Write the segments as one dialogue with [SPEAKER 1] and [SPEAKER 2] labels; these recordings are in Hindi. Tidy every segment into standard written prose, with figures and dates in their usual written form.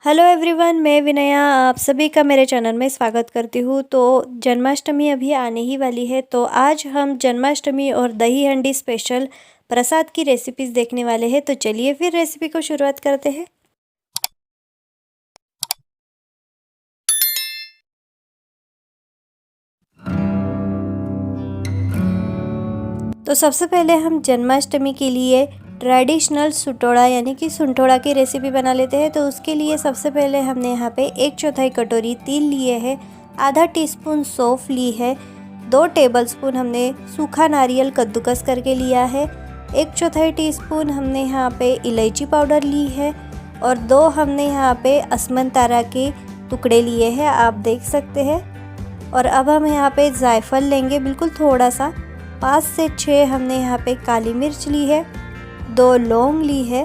[SPEAKER 1] हेलो एवरीवन, मैं विनया आप सभी का मेरे चैनल में स्वागत करती हूँ। तो जन्माष्टमी अभी आने ही वाली है, तो आज हम जन्माष्टमी और दही हांडी स्पेशल प्रसाद की रेसिपीज़ देखने वाले हैं। तो चलिए फिर रेसिपी को शुरुआत करते हैं। तो सबसे पहले हम जन्माष्टमी के लिए ट्रेडिशनल सुटोड़ा यानी कि सुंठोड़ा की रेसिपी बना लेते हैं। तो उसके लिए सबसे पहले हमने यहाँ पे 1/4 कटोरी तिल लिए है, आधा टीस्पून सौंफ ली है, 2 टेबलस्पून हमने सूखा नारियल कद्दूकस करके लिया है, 1/4 टीस्पून हमने यहाँ पे इलायची पाउडर ली है और 2 हमने यहाँ पे असमंतारा के टुकड़े लिए हैं, आप देख सकते हैं। और अब हम यहाँ पे जायफल लेंगे, बिल्कुल थोड़ा सा, 5 से 6 हमने यहाँ पे काली मिर्च ली है, 2 लौंग ली है,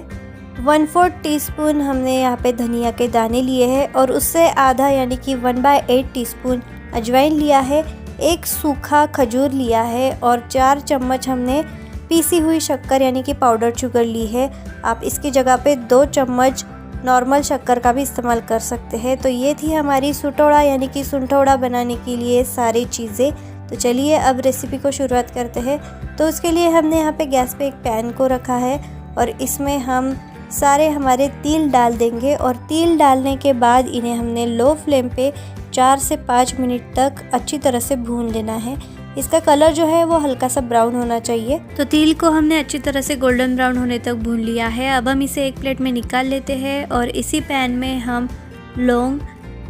[SPEAKER 1] 1/4 टीस्पून हमने यहाँ पे धनिया के दाने लिए हैं और उससे आधा यानी कि 1/8 टीस्पून अजवाइन लिया है, 1 सूखा खजूर लिया है और 4 चम्मच हमने पीसी हुई शक्कर यानी कि पाउडर शुगर ली है। आप इसकी जगह पे 2 चम्मच नॉर्मल शक्कर का भी इस्तेमाल कर सकते हैं। तो ये थी हमारी सुटोड़ा यानी कि सुंठोड़ा बनाने के लिए सारी चीज़ें। तो चलिए अब रेसिपी को शुरुआत करते हैं। तो उसके लिए हमने यहाँ पे गैस पे एक पैन को रखा है और इसमें हम सारे हमारे तिल डाल देंगे और तिल डालने के बाद इन्हें हमने लो फ्लेम पे 4 से 5 मिनट तक अच्छी तरह से भून लेना है। इसका कलर जो है वो हल्का सा ब्राउन होना चाहिए। तो तिल को हमने अच्छी तरह से गोल्डन ब्राउन होने तक भून लिया है। अब हम इसे एक प्लेट में निकाल लेते हैं और इसी पैन में हम लौंग,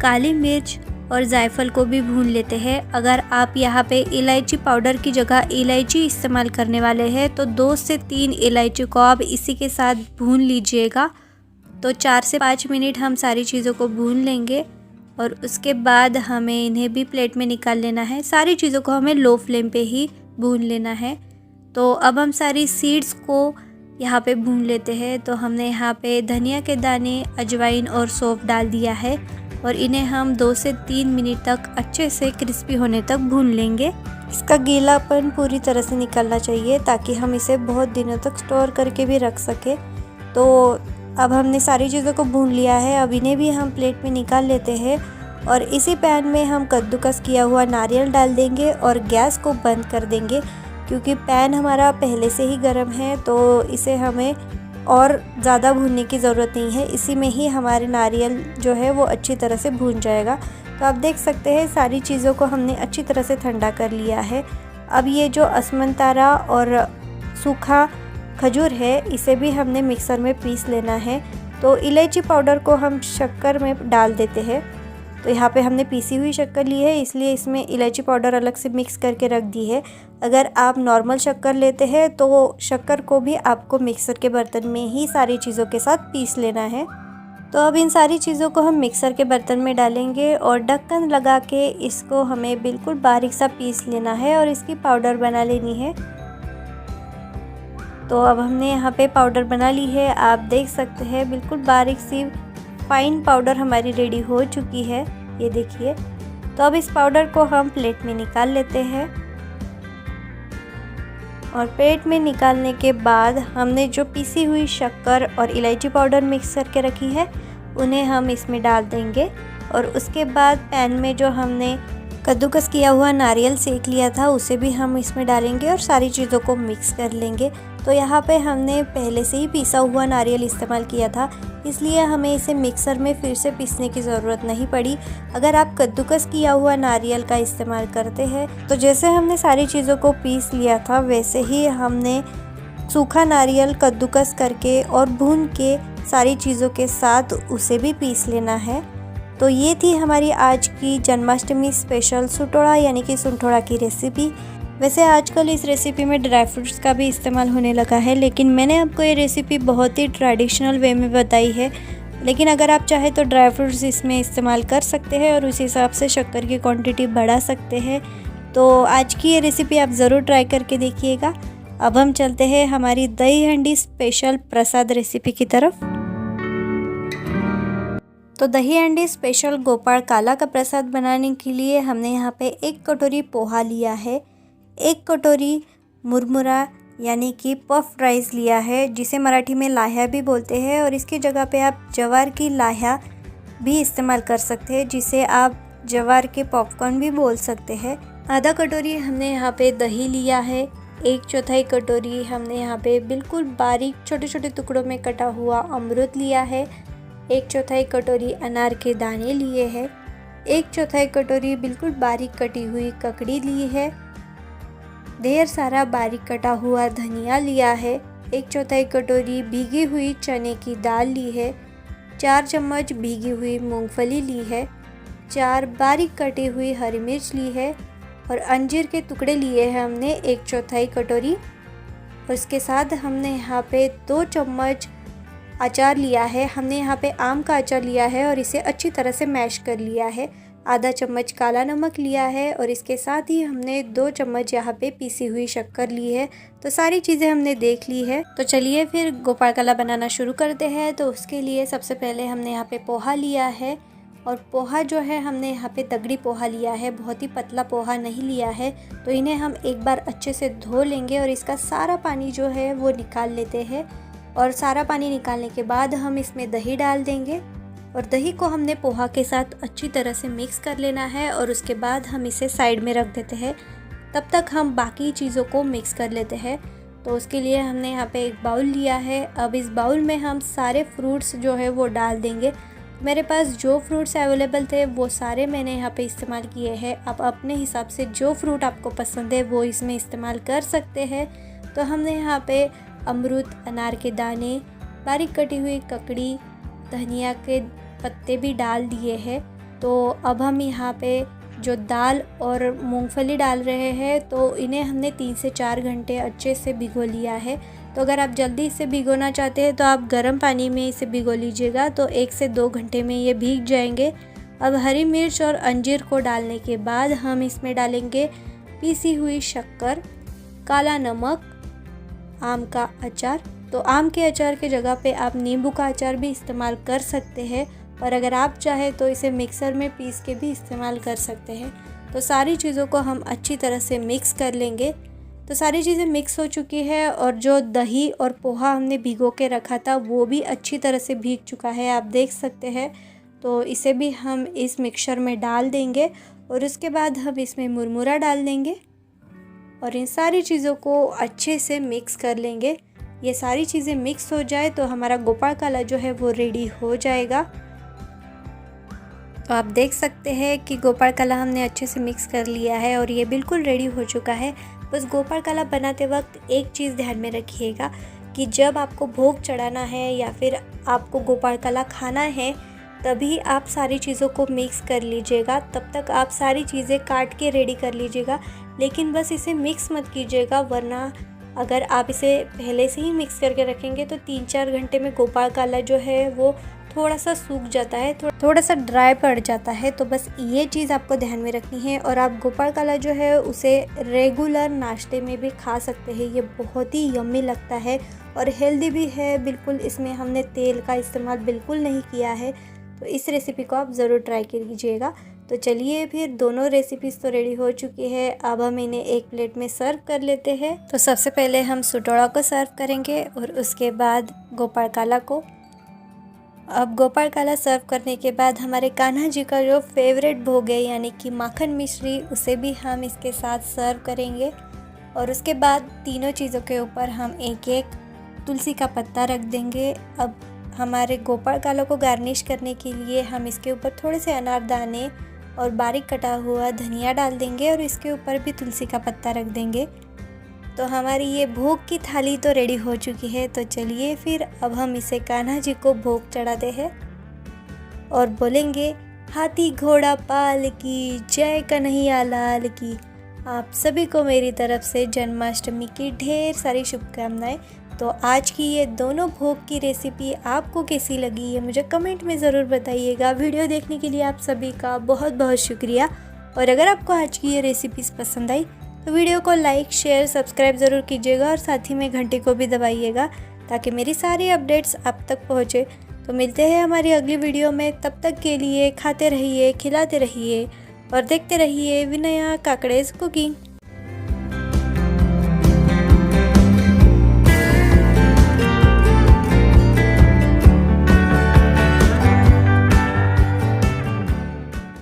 [SPEAKER 1] काली मिर्च और जायफल को भी भून लेते हैं। अगर आप यहाँ पे इलायची पाउडर की जगह इलायची इस्तेमाल करने वाले हैं तो 2 से 3 इलायची को आप इसी के साथ भून लीजिएगा। तो 4 से 5 मिनट हम सारी चीज़ों को भून लेंगे और उसके बाद हमें इन्हें भी प्लेट में निकाल लेना है। सारी चीज़ों को हमें लो फ्लेम पे ही भून लेना है। तो अब हम सारी सीड्स को यहाँ पे भून लेते हैं। तो हमने यहाँ पे धनिया के दाने, अजवाइन और सौंफ डाल दिया है और इन्हें हम 2 से 3 मिनट तक अच्छे से क्रिस्पी होने तक भून लेंगे। इसका गीलापन पूरी तरह से निकलना चाहिए ताकि हम इसे बहुत दिनों तक स्टोर करके भी रख सके। तो अब हमने सारी चीज़ों को भून लिया है। अब इन्हें भी हम प्लेट में निकाल लेते हैं और इसी पैन में हम कद्दूकस किया हुआ नारियल डाल देंगे और गैस को बंद कर देंगे क्योंकि पैन हमारा पहले से ही गर्म है। तो इसे हमें और ज़्यादा भूनने की ज़रूरत नहीं है, इसी में ही हमारे नारियल जो है वो अच्छी तरह से भून जाएगा। तो आप देख सकते हैं सारी चीज़ों को हमने अच्छी तरह से ठंडा कर लिया है। अब ये जो असमंतारा और सूखा खजूर है इसे भी हमने मिक्सर में पीस लेना है। तो इलायची पाउडर को हम शक्कर में डाल देते हैं। तो यहाँ पे हमने पीसी हुई शक्कर ली है इसलिए इसमें इलायची पाउडर अलग से मिक्स करके रख दी है। अगर आप नॉर्मल शक्कर लेते हैं तो शक्कर को भी आपको मिक्सर के बर्तन में ही सारी चीज़ों के साथ पीस लेना है। तो अब इन सारी चीज़ों को हम मिक्सर के बर्तन में डालेंगे और ढक्कन लगा के इसको हमें बिल्कुल बारीक सा पीस लेना है और इसकी पाउडर बना लेनी है। तो अब हमने यहाँ पे पाउडर बना ली है, आप देख सकते हैं बिल्कुल बारीक सी फाइन पाउडर हमारी रेडी हो चुकी है, ये देखिए। तो अब इस पाउडर को हम प्लेट में निकाल लेते हैं और प्लेट में निकालने के बाद हमने जो पीसी हुई शक्कर और इलायची पाउडर मिक्स करके रखी है उन्हें हम इसमें डाल देंगे और उसके बाद पैन में जो हमने कद्दूकस किया हुआ नारियल सेक लिया था उसे भी हम इसमें डालेंगे और सारी चीज़ों को मिक्स कर लेंगे। तो यहाँ पे हमने पहले से ही पीसा हुआ नारियल इस्तेमाल किया था इसलिए हमें इसे मिक्सर में फिर से पीसने की ज़रूरत नहीं पड़ी। अगर आप कद्दूकस किया हुआ नारियल का इस्तेमाल करते हैं तो जैसे हमने सारी चीज़ों को पीस लिया था वैसे ही हमने सूखा नारियल कद्दूकस करके और भून के सारी चीज़ों के साथ उसे भी पीस लेना है। तो ये थी हमारी आज की जन्माष्टमी स्पेशल सुटोड़ा यानी कि सुंठोड़ा की रेसिपी। वैसे आजकल इस रेसिपी में ड्राई फ्रूट्स का भी इस्तेमाल होने लगा है, लेकिन मैंने आपको ये रेसिपी बहुत ही ट्रेडिशनल वे में बताई है। लेकिन अगर आप चाहे तो ड्राई फ्रूट्स इसमें इस्तेमाल कर सकते हैं और उस हिसाब से शक्कर की क्वांटिटी बढ़ा सकते हैं। तो आज की ये रेसिपी आप ज़रूर ट्राई करके देखिएगा। अब हम चलते हैं हमारी दही हांडी स्पेशल प्रसाद रेसिपी की तरफ। तो दही हांडी स्पेशल गोपाल काला का प्रसाद बनाने के लिए हमने यहाँ पे 1 कटोरी पोहा लिया है, 1 कटोरी मुरमुरा यानी कि पफ राइस लिया है जिसे मराठी में लाह्या भी बोलते हैं और इसकी जगह पे आप ज्वार की लाह्या भी इस्तेमाल कर सकते हैं, जिसे आप ज्वार के पॉपकॉर्न भी बोल सकते हैं। आधा कटोरी हमने यहाँ पे दही लिया है। 1/4 कटोरी हमने यहाँ पे बिल्कुल बारीक छोटे छोटे टुकड़ों में कटा हुआ अमरूद लिया है। 1/4 कटोरी अनार के दाने लिए हैं। 1/4 कटोरी बिल्कुल बारीक कटी हुई ककड़ी ली है। ढेर सारा बारीक कटा हुआ धनिया लिया है। 1/4 कटोरी भीगी हुई चने की दाल ली है। 4 चम्मच भीगी हुई मूंगफली ली है। 4 बारीक कटी हुई हरी मिर्च ली है और अंजीर के टुकड़े लिए हैं हमने 1/4 कटोरी। और इसके साथ हमने यहाँ पे 2 चम्मच अचार लिया है। हमने यहाँ पे आम का अचार लिया है और इसे अच्छी तरह से मैश कर लिया है। आधा चम्मच काला नमक लिया है और इसके साथ ही हमने 2 चम्मच यहाँ पे पीसी हुई शक्कर ली है। तो सारी चीज़ें हमने देख ली है। तो चलिए फिर गोपाल काला बनाना शुरू करते हैं। तो उसके लिए सबसे पहले हमने यहाँ पे पोहा लिया है और पोहा जो है हमने यहाँ पे तगड़ी पोहा लिया है, बहुत ही पतला पोहा नहीं लिया है। तो इन्हें हम एक बार अच्छे से धो लेंगे और इसका सारा पानी जो है वो निकाल लेते हैं। और सारा पानी निकालने के बाद हम इसमें दही डाल देंगे और दही को हमने पोहा के साथ अच्छी तरह से मिक्स कर लेना है और उसके बाद हम इसे साइड में रख देते हैं। तब तक हम बाकी चीज़ों को मिक्स कर लेते हैं। तो उसके लिए हमने यहाँ पे एक बाउल लिया है। अब इस बाउल में हम सारे फ्रूट्स जो है वो डाल देंगे। मेरे पास जो फ्रूट्स अवेलेबल थे वो सारे मैंने यहाँ पे इस्तेमाल किए हैं। आप अपने हिसाब से जो फ्रूट आपको पसंद है वो इसमें इस्तेमाल कर सकते हैं। तो हमने यहाँ पे अमरूद, अनार के दाने, बारीक कटी हुई ककड़ी, धनिया के पत्ते भी डाल दिए हैं। तो अब हम यहाँ पे जो दाल और मूंगफली डाल रहे हैं तो इन्हें हमने 3 से 4 घंटे अच्छे से भिगो लिया है। तो अगर आप जल्दी इसे भिगोना चाहते हैं तो आप गर्म पानी में इसे भिगो लीजिएगा, तो 1 से 2 घंटे में ये भीग जाएंगे। अब हरी मिर्च और अंजीर को डालने के बाद हम इसमें डालेंगे पीसी हुई शक्कर, काला नमक, आम का अचार। तो आम के अचार के जगह पे आप नींबू का अचार भी इस्तेमाल कर सकते हैं और अगर आप चाहें तो इसे मिक्सर में पीस के भी इस्तेमाल कर सकते हैं। तो सारी चीज़ों को हम अच्छी तरह से मिक्स कर लेंगे। तो सारी चीज़ें मिक्स हो चुकी है और जो दही और पोहा हमने भिगो के रखा था वो भी अच्छी तरह से भीग चुका है, आप देख सकते हैं। तो इसे भी हम इस मिक्सचर में डाल देंगे और उसके बाद हम इसमें मुरमुरा डाल देंगे और इन सारी चीज़ों को अच्छे से मिक्स कर लेंगे। ये सारी चीज़ें मिक्स हो जाए तो हमारा गोपाल काला जो है वो रेडी हो जाएगा। तो आप देख सकते हैं कि गोपाल काला हमने अच्छे से मिक्स कर लिया है और ये बिल्कुल रेडी हो चुका है। बस गोपाल काला बनाते वक्त एक चीज़ ध्यान में रखिएगा कि जब आपको भोग चढ़ाना है या फिर आपको गोपाल काला खाना है तभी आप सारी चीज़ों को मिक्स कर लीजिएगा। तब तक आप सारी चीज़ें काट के रेडी कर लीजिएगा, लेकिन बस इसे मिक्स मत कीजिएगा, वरना अगर आप इसे पहले से ही मिक्स करके रखेंगे तो 3-4 घंटे में गोपाल काला जो है वो थोड़ा सा सूख जाता है, थोड़ा सा ड्राई पड़ जाता है। तो बस ये चीज़ आपको ध्यान में रखनी है। और आप गोपाल काला जो है उसे रेगुलर नाश्ते में भी खा सकते हैं। ये बहुत ही यम्मी लगता है और हेल्दी भी है बिल्कुल। इसमें हमने तेल का इस्तेमाल बिल्कुल नहीं किया है। तो इस रेसिपी को आप ज़रूर ट्राई कीजिएगा। तो चलिए फिर दोनों रेसिपीज़ तो रेडी हो चुकी है। अब हम इन्हें एक प्लेट में सर्व कर लेते हैं। तो सबसे पहले हम सुटोड़ा को सर्व करेंगे और उसके बाद गोपाल काला को। अब गोपाल काला सर्व करने के बाद हमारे कान्हा जी का जो फेवरेट भोग है यानी कि माखन मिश्री, उसे भी हम इसके साथ सर्व करेंगे। और उसके बाद तीनों चीज़ों के ऊपर हम एक एक तुलसी का पत्ता रख देंगे। अब हमारे गोपाल काला को गार्निश करने के लिए हम इसके ऊपर थोड़े से अनारदाने और बारीक कटा हुआ धनिया डाल देंगे और इसके ऊपर भी तुलसी का पत्ता रख देंगे। तो हमारी ये भोग की थाली तो रेडी हो चुकी है। तो चलिए फिर अब हम इसे कान्हा जी को भोग चढ़ाते हैं और बोलेंगे हाथी घोड़ा पाल की जय कन्हैया लाल की। आप सभी को मेरी तरफ से जन्माष्टमी की ढेर सारी शुभकामनाएं। तो आज की ये दोनों भोग की रेसिपी आपको कैसी लगी ये मुझे कमेंट में ज़रूर बताइएगा। वीडियो देखने के लिए आप सभी का बहुत बहुत शुक्रिया। और अगर आपको आज की ये रेसिपीज़ पसंद आई तो वीडियो को लाइक, शेयर, सब्सक्राइब ज़रूर कीजिएगा और साथ ही में घंटे को भी दबाइएगा ताकि मेरी सारी अपडेट्स आप तक पहुँचे। तो मिलते हैं हमारी अगली वीडियो में। तब तक के लिए खाते रहिए, खिलाते रहिए और देखते रहिए विनया काकड़ेज़ कुकिंग।